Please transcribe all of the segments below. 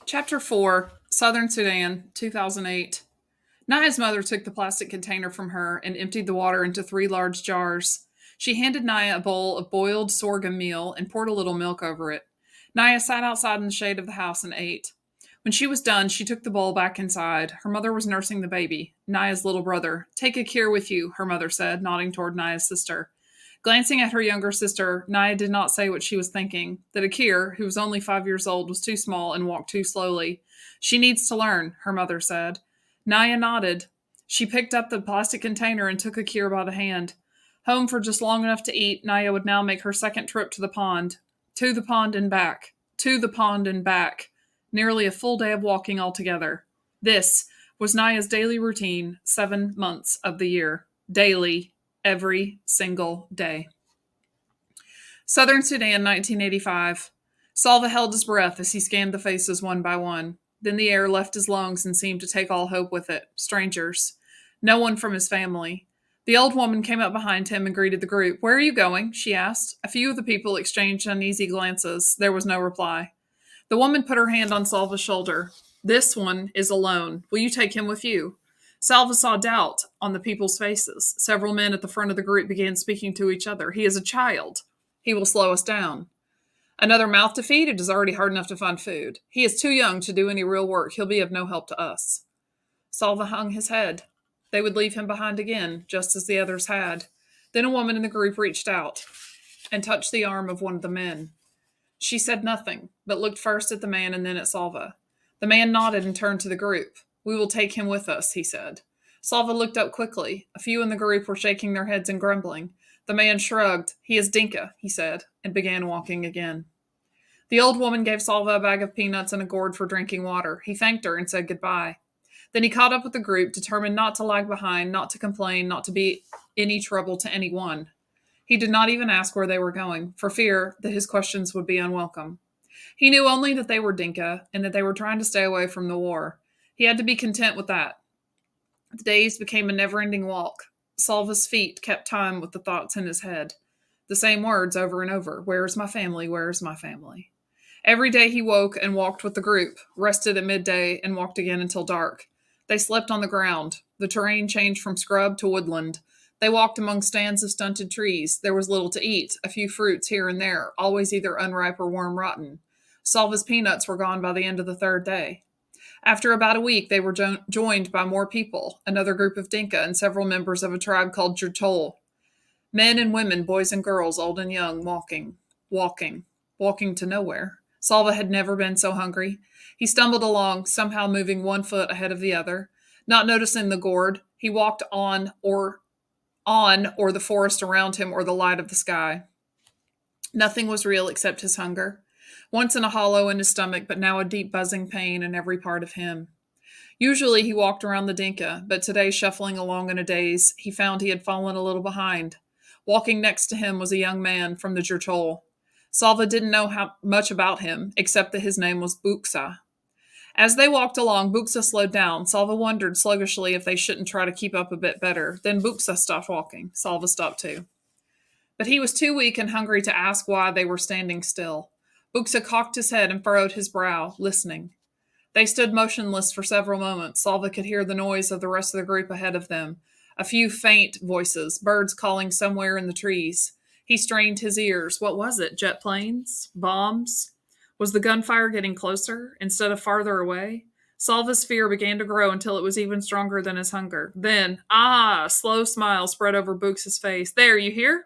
Chapter 4, Southern Sudan, 2008. Naya's mother took the plastic container from her and emptied the water into three large jars. She handed Naya a bowl of boiled sorghum meal and poured a little milk over it. Naya sat outside in the shade of the house and ate. When she was done, she took the bowl back inside. Her mother was nursing the baby, Naya's little brother. Take Akir with you, her mother said, nodding toward Naya's sister. Glancing at her younger sister, Naya did not say what she was thinking, that Akir, who was only 5 years old, was too small and walked too slowly. She needs to learn, her mother said. Naya nodded. She picked up the plastic container and took Akir by the hand. Home for just long enough to eat, Naya would now make her second trip to the pond. To the pond and back. To the pond and back. Nearly a full day of walking altogether. This was Naya's daily routine, 7 months of the year. Daily, every single day. Southern Sudan, 1985. Salva held his breath as he scanned the faces one by one. Then the air left his lungs and seemed to take all hope with it. Strangers. No one from his family. The old woman came up behind him and greeted the group. Where are you going? She asked. A few of the people exchanged uneasy glances. There was no reply. The woman put her hand on Salva's shoulder. This one is alone. Will you take him with you? Salva saw doubt on the people's faces. Several men at the front of the group began speaking to each other. He is a child. He will slow us down. Another mouth to feed? It is already hard enough to find food. He is too young to do any real work. He'll be of no help to us. Salva hung his head. They would leave him behind again, just as the others had. Then a woman in the group reached out and touched the arm of one of the men. She said nothing, but looked first at the man and then at Salva. The man nodded and turned to the group. We will take him with us, he said. Salva looked up quickly. A few in the group were shaking their heads and grumbling. The man shrugged. He is Dinka, he said, and began walking again. The old woman gave Salva a bag of peanuts and a gourd for drinking water. He thanked her and said goodbye. Then he caught up with the group, determined not to lag behind, not to complain, not to be any trouble to anyone. He did not even ask where they were going, for fear that his questions would be unwelcome. He knew only that they were Dinka and that they were trying to stay away from the war. He had to be content with that. The days became a never-ending walk. Salva's feet kept time with the thoughts in his head. The same words over and over. Where is my family? Where is my family? Every day he woke and walked with the group, rested at midday, and walked again until dark. They slept on the ground. The terrain changed from scrub to woodland. They walked among stands of stunted trees. There was little to eat, a few fruits here and there, always either unripe or worm rotten. Salva's peanuts were gone by the end of the third day. After about a week, they were joined by more people, another group of Dinka and several members of a tribe called Jurtol. Men and women, boys and girls, old and young, walking to nowhere. Salva had never been so hungry. He stumbled along, somehow moving one foot ahead of the other. Not noticing the gourd, he walked on or the forest around him or the light of the sky. Nothing was real except his hunger. Once in a hollow in his stomach, but now a deep buzzing pain in every part of him. Usually he walked around the Dinka, but today, shuffling along in a daze, he found he had fallen a little behind. Walking next to him was a young man from the Jurtol. Salva didn't know much about him, except that his name was Buksa. As they walked along, Buksa slowed down. Salva wondered sluggishly if they shouldn't try to keep up a bit better. Then Buksa stopped walking. Salva stopped too. But he was too weak and hungry to ask why they were standing still. Buksa cocked his head and furrowed his brow, listening. They stood motionless for several moments. Salva could hear the noise of the rest of the group ahead of them. A few faint voices, birds calling somewhere in the trees. He strained his ears. What was it? Jet planes? Bombs? Was the gunfire getting closer instead of farther away? Salva's fear began to grow until it was even stronger than his hunger. Then, a slow smile spread over Buksa's face. There, you hear?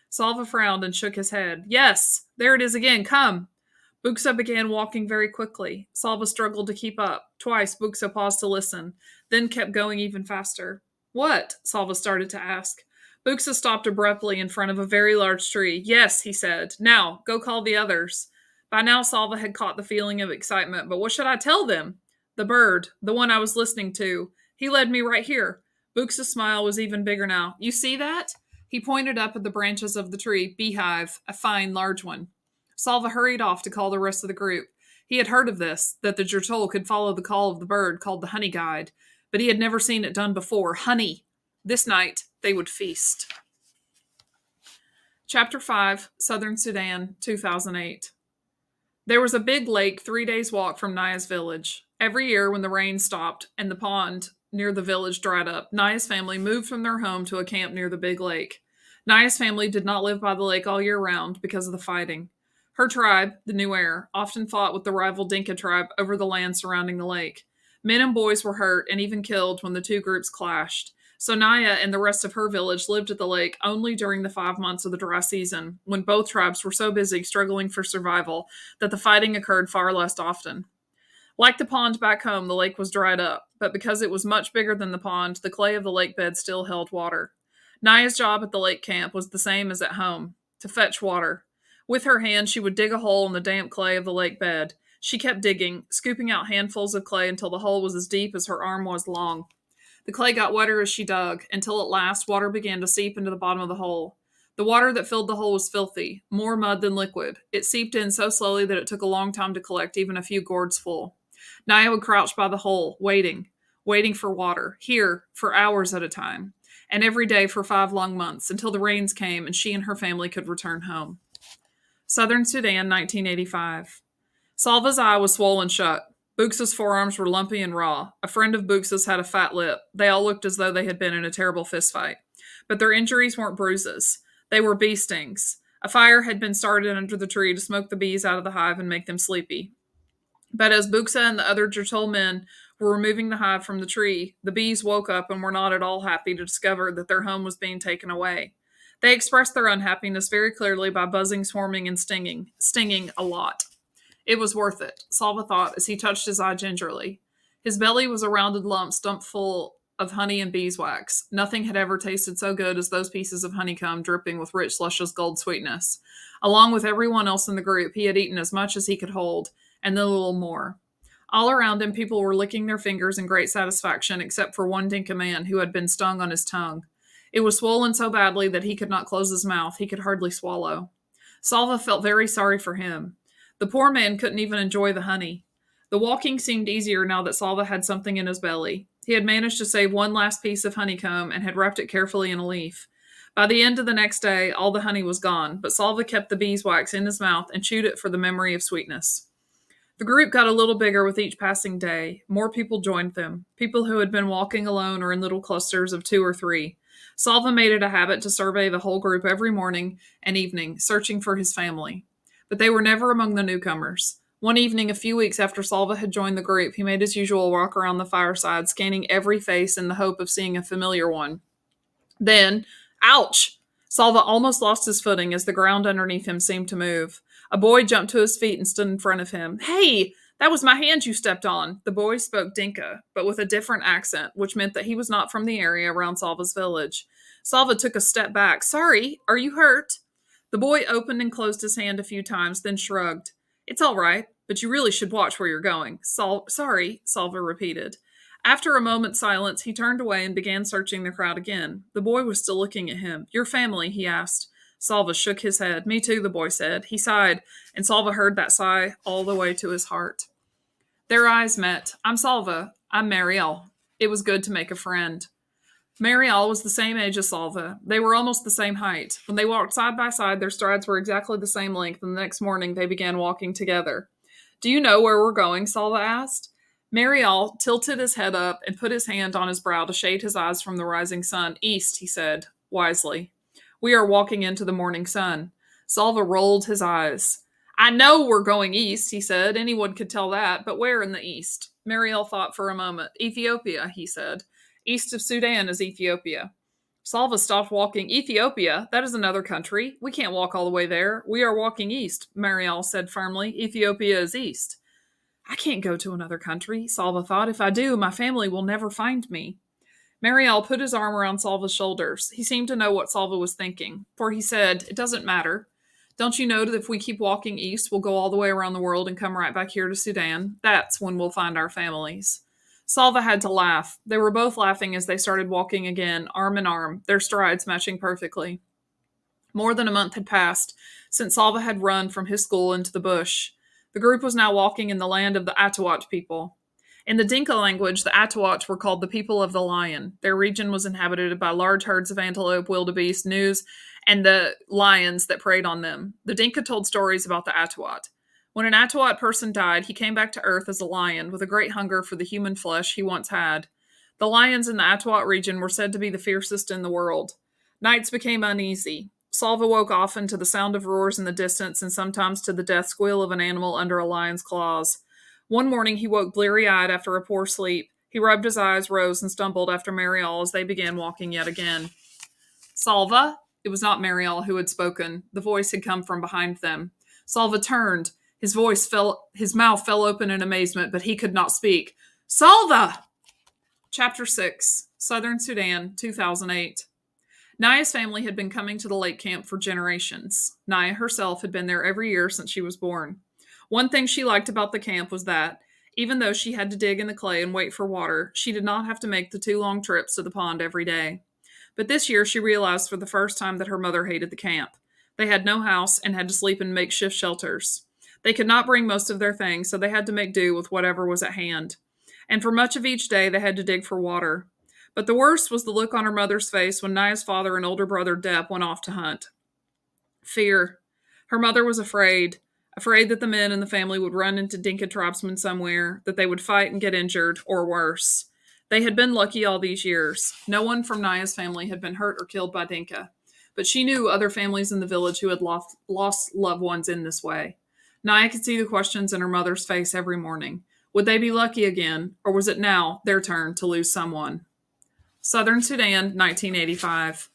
Salva frowned and shook his head. Yes, there it is again. Come. Buksa began walking very quickly. Salva struggled to keep up. Twice, Buksa paused to listen, then kept going even faster. What? Salva started to ask. Buksa stopped abruptly in front of a very large tree. Yes, he said. Now, go call the others. By now, Salva had caught the feeling of excitement. But what should I tell them? The bird, the one I was listening to. He led me right here. Buksa's smile was even bigger now. You see that? He pointed up at the branches of the tree. Beehive, a fine, large one. Salva hurried off to call the rest of the group. He had heard of this, that the Jurtol could follow the call of the bird called the honey guide, but he had never seen it done before. Honey! This night, they would feast. Chapter 5, Southern Sudan, 2008. There was a big lake 3 days' walk from Naya's village. Every year, when the rain stopped and the pond near the village dried up, Naya's family moved from their home to a camp near the big lake. Naya's family did not live by the lake all year round because of the fighting. Her tribe, the Nuer, often fought with the rival Dinka tribe over the land surrounding the lake. Men and boys were hurt and even killed when the two groups clashed. So Naya and the rest of her village lived at the lake only during the 5 months of the dry season, when both tribes were so busy struggling for survival that the fighting occurred far less often. Like the pond back home, the lake was dried up, but because it was much bigger than the pond, the clay of the lake bed still held water. Naya's job at the lake camp was the same as at home, to fetch water. With her hand, she would dig a hole in the damp clay of the lake bed. She kept digging, scooping out handfuls of clay until the hole was as deep as her arm was long. The clay got wetter as she dug, until at last water began to seep into the bottom of the hole. The water that filled the hole was filthy, more mud than liquid. It seeped in so slowly that it took a long time to collect even a few gourds full. Naya would crouch by the hole, waiting for water, here, for hours at a time, and every day for 5 long months, until the rains came and she and her family could return home. Southern Sudan, 1985. Salva's eye was swollen shut. Buxa's forearms were lumpy and raw. A friend of Buxa's had a fat lip. They all looked as though they had been in a terrible fistfight. But their injuries weren't bruises. They were bee stings. A fire had been started under the tree to smoke the bees out of the hive and make them sleepy. But as Buxa and the other Jertol men were removing the hive from the tree, the bees woke up and were not at all happy to discover that their home was being taken away. They expressed their unhappiness very clearly by buzzing, swarming, and stinging a lot. It was worth it, Salva thought as he touched his eye gingerly. His belly was a rounded lump stumped full of honey and beeswax. Nothing had ever tasted so good as those pieces of honeycomb dripping with rich, luscious gold sweetness. Along with everyone else in the group, he had eaten as much as he could hold, and then a little more. All around him, people were licking their fingers in great satisfaction, except for one Dinka man who had been stung on his tongue. It was swollen so badly that he could not close his mouth. He could hardly swallow. Salva felt very sorry for him. The poor man couldn't even enjoy the honey. The walking seemed easier now that Salva had something in his belly. He had managed to save one last piece of honeycomb and had wrapped it carefully in a leaf. By the end of the next day, all the honey was gone, but Salva kept the beeswax in his mouth and chewed it for the memory of sweetness. The group got a little bigger with each passing day. More people joined them, people who had been walking alone or in little clusters of 2 or 3. Salva made it a habit to survey the whole group every morning and evening, searching for his family. But they were never among the newcomers. One evening, a few weeks after Salva had joined the group, he made his usual walk around the fireside, scanning every face in the hope of seeing a familiar one. Then, ouch! Salva almost lost his footing as the ground underneath him seemed to move. A boy jumped to his feet and stood in front of him. "Hey, that was my hand you stepped on." The boy spoke Dinka, but with a different accent, which meant that he was not from the area around Salva's village. Salva took a step back. "Sorry, are you hurt?" The boy opened and closed his hand a few times, then shrugged. "It's all right, but you really should watch where you're going." Sorry, Salva repeated. After a moment's silence, he turned away and began searching the crowd again. The boy was still looking at him. "Your family?" he asked. Salva shook his head. "Me too," the boy said. He sighed, and Salva heard that sigh all the way to his heart. Their eyes met. "I'm Salva. I'm Marielle." It was good to make a friend. Marielle was the same age as Salva. They were almost the same height. When they walked side by side, their strides were exactly the same length, and the next morning they began walking together. "Do you know where we're going?" Salva asked. Marielle tilted his head up and put his hand on his brow to shade his eyes from the rising sun. "East," he said, wisely. "We are walking into the morning sun." Salva rolled his eyes. "I know we're going east," he said. "Anyone could tell that, but where in the east?" Marielle thought for a moment. "Ethiopia," he said. "East of Sudan is Ethiopia." Salva stopped walking. "Ethiopia? That is another country. We can't walk all the way there. We are walking east," Marielle said firmly. "Ethiopia is east." "I can't go to another country," Salva thought. "If I do, my family will never find me." Marielle put his arm around Salva's shoulders. He seemed to know what Salva was thinking, for he said, "It doesn't matter. Don't you know that if we keep walking east, we'll go all the way around the world and come right back here to Sudan? That's when we'll find our families." Salva had to laugh. They were both laughing as they started walking again, arm in arm, their strides matching perfectly. More than a month had passed since Salva had run from his school into the bush. The group was now walking in the land of the Atawat people. In the Dinka language, the Atawat were called the people of the lion. Their region was inhabited by large herds of antelope, wildebeest, gnus, and the lions that preyed on them. The Dinka told stories about the Atawat. When an Atawat person died, he came back to Earth as a lion with a great hunger for the human flesh he once had. The lions in the Atawat region were said to be the fiercest in the world. Nights became uneasy. Salva woke often to the sound of roars in the distance and sometimes to the death squeal of an animal under a lion's claws. One morning he woke bleary-eyed after a poor sleep. He rubbed his eyes, rose, and stumbled after Marial as they began walking yet again. Salva? It was not Marial who had spoken. The voice had come from behind them. Salva turned. His mouth fell open in amazement, but he could not speak. Salva! Chapter 6, Southern Sudan, 2008. Naya's family had been coming to the lake camp for generations. Naya herself had been there every year since she was born. One thing she liked about the camp was that, even though she had to dig in the clay and wait for water, she did not have to make the 2 long trips to the pond every day. But this year she realized for the first time that her mother hated the camp. They had no house and had to sleep in makeshift shelters. They could not bring most of their things, so they had to make do with whatever was at hand. And for much of each day they had to dig for water. But the worst was the look on her mother's face when Naya's father and older brother Dep went off to hunt. Fear. Her mother was afraid that the men in the family would run into Dinka tribesmen somewhere, that they would fight and get injured, or worse. They had been lucky all these years. No one from Naya's family had been hurt or killed by Dinka, but she knew other families in the village who had lost loved ones in this way. Naya could see the questions in her mother's face every morning. Would they be lucky again, or was it now their turn to lose someone? Southern Sudan, 1985.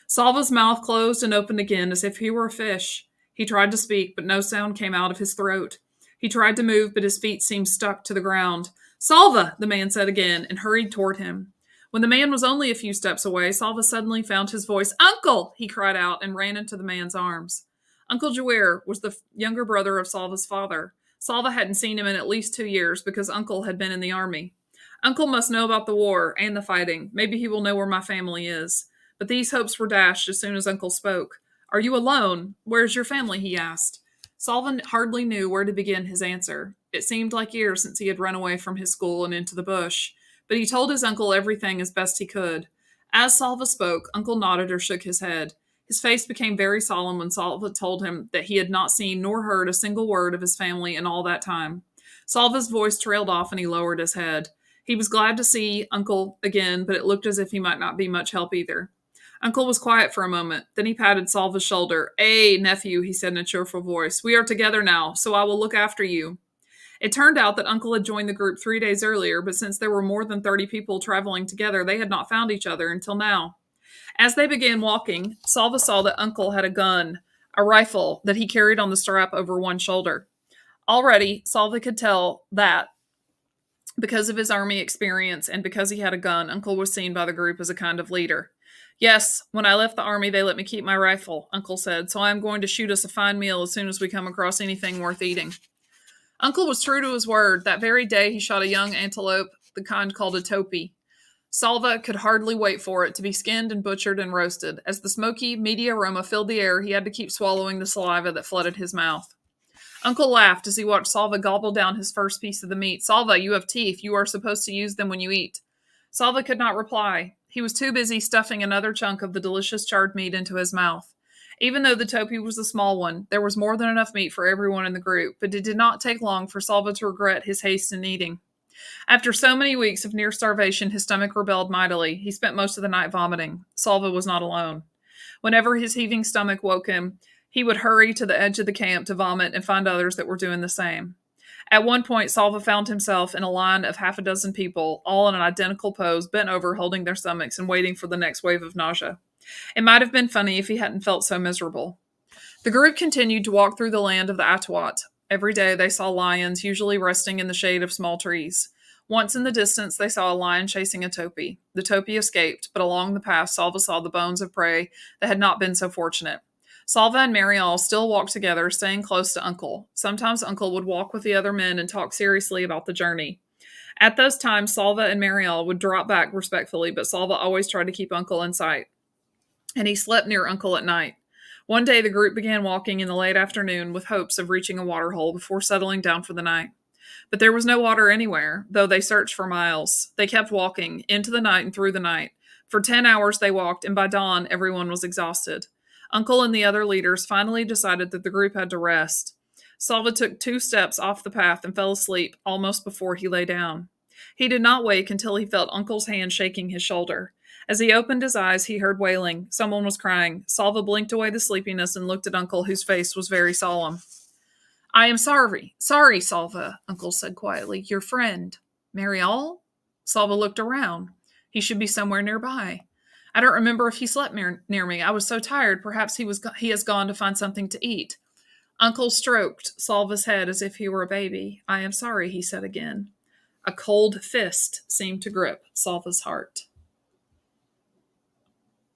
Salva's mouth closed and opened again as if he were a fish. He tried to speak, but no sound came out of his throat. He tried to move, but his feet seemed stuck to the ground. Salva, the man said again, and hurried toward him. When the man was only a few steps away, Salva suddenly found his voice. Uncle! He cried out and ran into the man's arms. Uncle Jawer was the younger brother of Salva's father. Salva hadn't seen him in at least 2 years because Uncle had been in the army. Uncle must know about the war and the fighting. Maybe he will know where my family is. But these hopes were dashed as soon as Uncle spoke. Are you alone? Where's your family? He asked. Salva hardly knew where to begin his answer. It seemed like years since he had run away from his school and into the bush. But he told his uncle everything as best he could. As Salva spoke, Uncle nodded or shook his head. His face became very solemn when Salva told him that he had not seen nor heard a single word of his family in all that time. Salva's voice trailed off and he lowered his head. He was glad to see Uncle again, but it looked as if he might not be much help either. Uncle was quiet for a moment. Then he patted Salva's shoulder. "Hey, nephew," he said in a cheerful voice. "We are together now, so I will look after you." It turned out that Uncle had joined the group 3 days earlier, but since there were more than 30 people traveling together, they had not found each other until now. As they began walking, Salva saw that Uncle had a gun, a rifle, that he carried on the strap over one shoulder. Already, Salva could tell that, because of his army experience and because he had a gun, Uncle was seen by the group as a kind of leader. "Yes, when I left the army, they let me keep my rifle," Uncle said, "so I am going to shoot us a fine meal as soon as we come across anything worth eating." Uncle was true to his word. That very day, he shot a young antelope, the kind called a topi. Salva could hardly wait for it to be skinned and butchered and roasted. As the smoky, meaty aroma filled the air, he had to keep swallowing the saliva that flooded his mouth. Uncle laughed as he watched Salva gobble down his first piece of the meat. "Salva, you have teeth. You are supposed to use them when you eat." Salva could not reply. He was too busy stuffing another chunk of the delicious charred meat into his mouth. Even though the topi was a small one, there was more than enough meat for everyone in the group, but it did not take long for Salva to regret his haste in eating. After so many weeks of near starvation, his stomach rebelled mightily. He spent most of the night vomiting. Salva was not alone. Whenever his heaving stomach woke him, he would hurry to the edge of the camp to vomit and find others that were doing the same. At one point, Salva found himself in a line of half a dozen people, all in an identical pose, bent over, holding their stomachs and waiting for the next wave of nausea. It might have been funny if he hadn't felt so miserable. The group continued to walk through the land of the Atawat. Every day they saw lions, usually resting in the shade of small trees. Once in the distance, they saw a lion chasing a topi. The topi escaped, but along the path, Salva saw the bones of prey that had not been so fortunate. Salva and Marial still walked together, staying close to Uncle. Sometimes Uncle would walk with the other men and talk seriously about the journey. At those times, Salva and Marial would drop back respectfully, but Salva always tried to keep Uncle in sight. And he slept near Uncle at night. One day, the group began walking in the late afternoon with hopes of reaching a waterhole before settling down for the night. But there was no water anywhere, though they searched for miles. They kept walking, into the night and through the night. For 10 hours they walked, and by dawn, everyone was exhausted. Uncle and the other leaders finally decided that the group had to rest. Salva took 2 steps off the path and fell asleep almost before he lay down. He did not wake until he felt Uncle's hand shaking his shoulder. As he opened his eyes, he heard wailing. Someone was crying. Salva blinked away the sleepiness and looked at Uncle, whose face was very solemn. I am sorry. Sorry, Salva, Uncle said quietly. Your friend. Mariol? Salva looked around. He should be somewhere nearby. I don't remember if he slept near me. I was so tired. Perhaps he has gone to find something to eat. Uncle stroked Salva's head as if he were a baby. I am sorry, he said again. A cold fist seemed to grip Salva's heart.